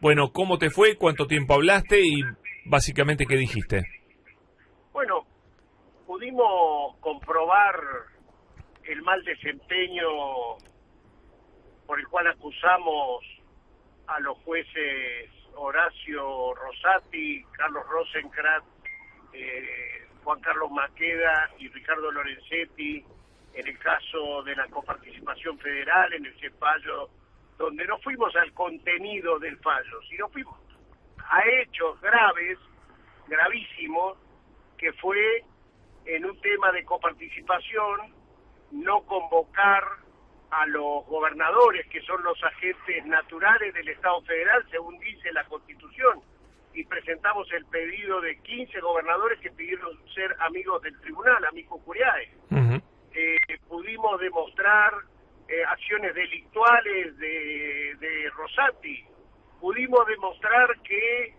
bueno, ¿cómo te fue? ¿Cuánto tiempo hablaste? Y básicamente, ¿qué dijiste? Bueno, pudimos comprobar el mal desempeño por el cual acusamos a los jueces Horacio Rosati, Carlos Rosenkrantz, Juan Carlos Maqueda y Ricardo Lorenzetti, en el caso de la coparticipación federal, en ese fallo, donde no fuimos al contenido del fallo, sino fuimos a hechos graves, gravísimos, que fue en un tema de coparticipación, no convocar a los gobernadores, que son los agentes naturales del Estado federal, según dice la Constitución, y presentamos el pedido de 15 gobernadores que pidieron ser amigos del tribunal, amigos curiae. Pudimos demostrar acciones delictuales de Rosati, pudimos demostrar que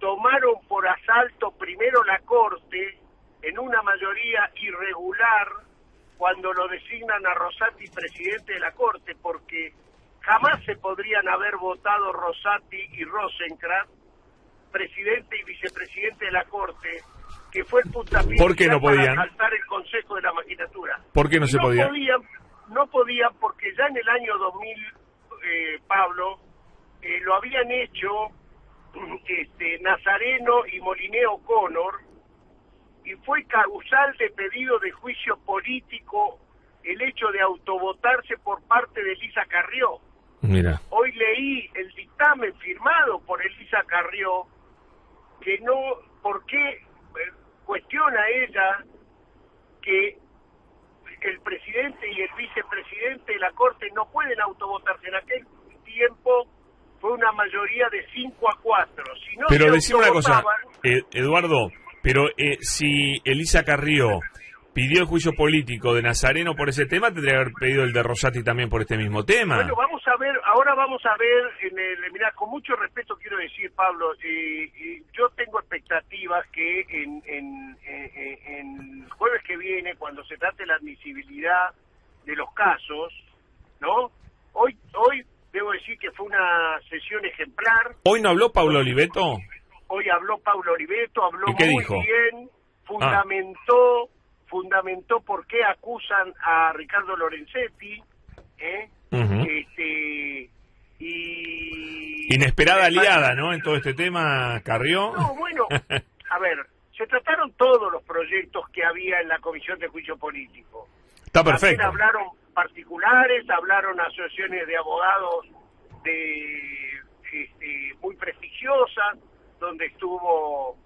tomaron por asalto primero la Corte en una mayoría irregular cuando lo designan a Rosati presidente de la Corte, porque jamás se podrían haber votado Rosati y Rosenkrantz presidente y vicepresidente de la Corte, que fue el puntapié ¿por qué no podían? para asaltar el Consejo de la Magistratura. ¿Por qué no se podía? No podían porque ya en el año 2000, Pablo, lo habían hecho Nazareno y Moliné O'Connor, y fue causal de pedido de juicio político el hecho de autovotarse por parte de Elisa Carrió. Mira. Hoy leí el dictamen firmado por Elisa Carrió, que no, ¿por qué cuestiona ella que el presidente y el vicepresidente de la Corte no pueden autovotarse? En aquel tiempo fue una mayoría de 5-4. Si no, pero decime una cosa, Eduardo, pero si Elisa Carrió pidió el juicio político de Nazareno por ese tema, tendría que haber pedido el de Rosati también por este mismo tema. Bueno, ahora vamos a ver, mirá, con mucho respeto quiero decir, Pablo, yo tengo expectativas que en jueves que viene, cuando se trate la admisibilidad de los casos, ¿no? Hoy debo decir que fue una sesión ejemplar. ¿Hoy no habló Pablo Oliveto? Hoy habló Pablo Oliveto, habló ¿Y qué muy dijo? bien, fundamentó por qué acusan a Ricardo Lorenzetti, y inesperada aliada, ¿no? En todo este tema, Carrió. No, bueno, a ver, se trataron todos los proyectos que había en la Comisión de Juicio Político. Está perfecto. También hablaron particulares, hablaron asociaciones de abogados muy prestigiosas, donde estuvo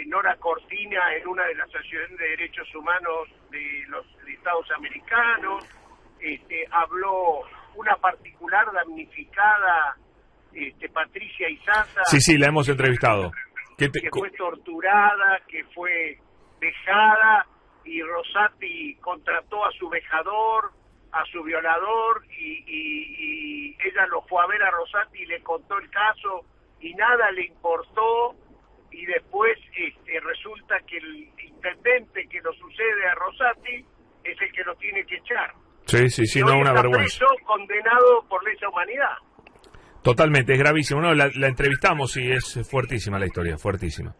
Nora Cortina en una de las asociaciones de derechos humanos de los Estados americanos, habló una particular damnificada, Patricia Izaza. Sí, la hemos entrevistado. Que fue torturada, que fue vejada, y Rosati contrató a su vejador, a su violador, y ella lo fue a ver a Rosati y le contó el caso, y nada le importó, y después resulta que el intendente que lo sucede a Rosati es el que lo tiene que echar. Sí, no, una vergüenza. Preso, condenado por lesa humanidad. Totalmente, es gravísimo. No, la entrevistamos y es fuertísima la historia, fuertísima.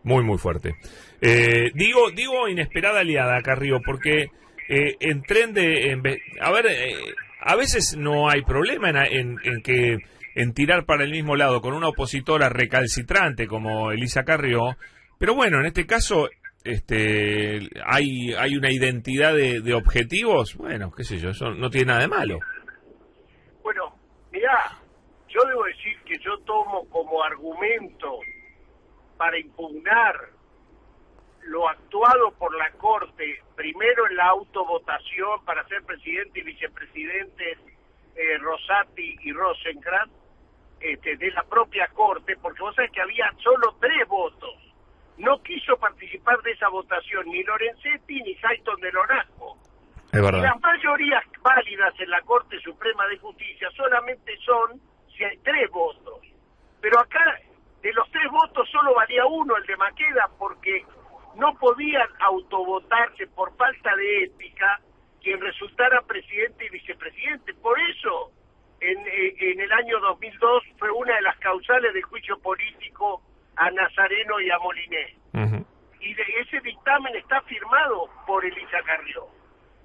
Muy, muy fuerte. Digo inesperada aliada, Carrió, porque en tren de... a veces no hay problema en tirar para el mismo lado con una opositora recalcitrante como Elisa Carrió, pero bueno, en este caso hay una identidad de objetivos, bueno, qué sé yo, eso no tiene nada de malo. Bueno, mirá, yo debo decir que yo tomo como argumento para impugnar lo actuado por la Corte, primero en la autovotación para ser presidente y vicepresidente Rosati y Rosenkrantz, de la propia Corte, porque vos sabés que había solo 3 votos. No quiso participar de esa votación ni Lorenzetti ni Jayton de Lonasco. Es verdad. Las mayorías válidas en la Corte Suprema de Justicia solamente son si hay 3 votos. Pero acá, de los 3 votos, solo valía uno, el de Maqueda, porque no podían autovotarse por falta de ética quien resultara presidente y vicepresidente. Por eso, en el año 2002 fue una de las causales del juicio político a Nazareno y a Moliné. Y ese dictamen está firmado por Elisa Carrió.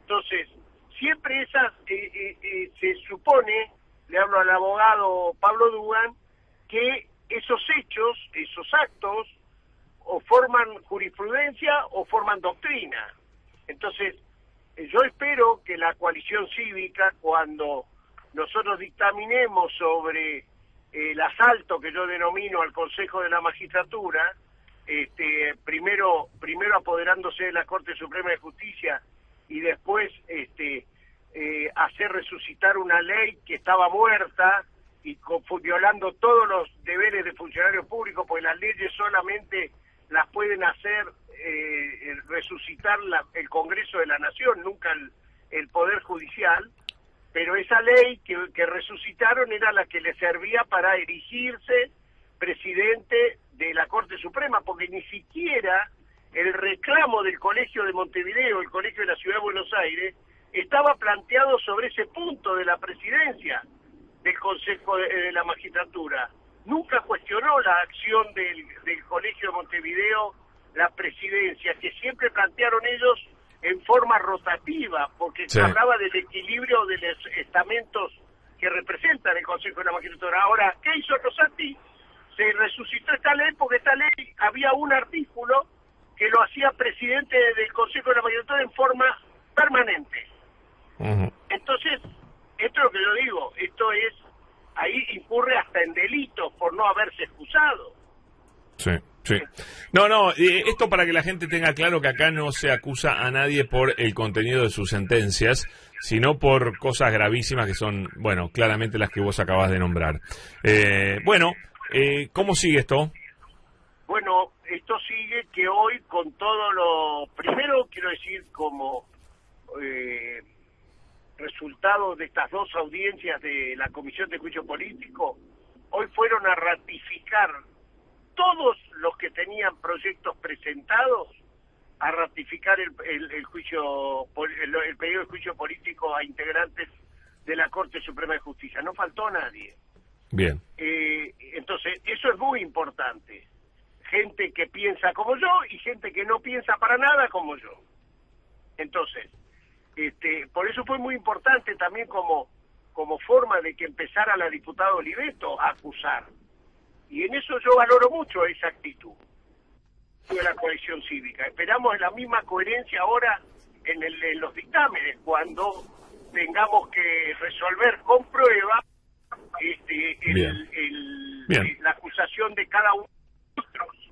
Entonces, siempre esas, se supone, le hablo al abogado Pablo Dugan, que esos hechos, esos actos, o forman jurisprudencia o forman doctrina. Entonces, yo espero que la coalición cívica, cuando nosotros dictaminemos sobre el asalto que yo denomino al Consejo de la Magistratura, primero apoderándose de la Corte Suprema de Justicia y después hacer resucitar una ley que estaba muerta y violando todos los deberes de funcionarios públicos, porque las leyes solamente las pueden hacer resucitar el Congreso de la Nación, nunca el Poder Judicial. Pero esa ley que resucitaron era la que le servía para erigirse presidente de la Corte Suprema, porque ni siquiera el reclamo del Colegio de Montevideo, el Colegio de la Ciudad de Buenos Aires, estaba planteado sobre ese punto de la presidencia del Consejo de la Magistratura. Nunca cuestionó la acción del Colegio de Montevideo, la presidencia, que siempre plantearon ellos en forma rotativa, porque se hablaba del equilibrio de los estamentos que representan el Consejo de la Magistratura. Ahora, ¿qué hizo Rosati? Se resucitó esta ley porque esta ley había un artículo que lo hacía presidente del Consejo de la Magistratura en forma permanente. Entonces, esto es lo que yo digo, ahí incurre hasta en delitos por no haberse excusado. Sí. No, esto para que la gente tenga claro que acá no se acusa a nadie por el contenido de sus sentencias, sino por cosas gravísimas que son, bueno, claramente las que vos acabas de nombrar. ¿Cómo sigue esto? Bueno, esto sigue que hoy con todo lo... Primero quiero decir como resultado de estas dos audiencias de la Comisión de Juicio Político, hoy fueron a ratificar todos los que tenían proyectos presentados, a ratificar el pedido de juicio político a integrantes de la Corte Suprema de Justicia. No faltó nadie. Bien. Entonces, eso es muy importante. Gente que piensa como yo y gente que no piensa para nada como yo. Entonces, por eso fue muy importante también como forma de que empezara la diputada Oliveto a acusar. Y en eso yo valoro mucho esa actitud de la coalición cívica. Esperamos la misma coherencia ahora en los dictámenes, cuando tengamos que resolver con prueba la acusación de cada uno de nosotros.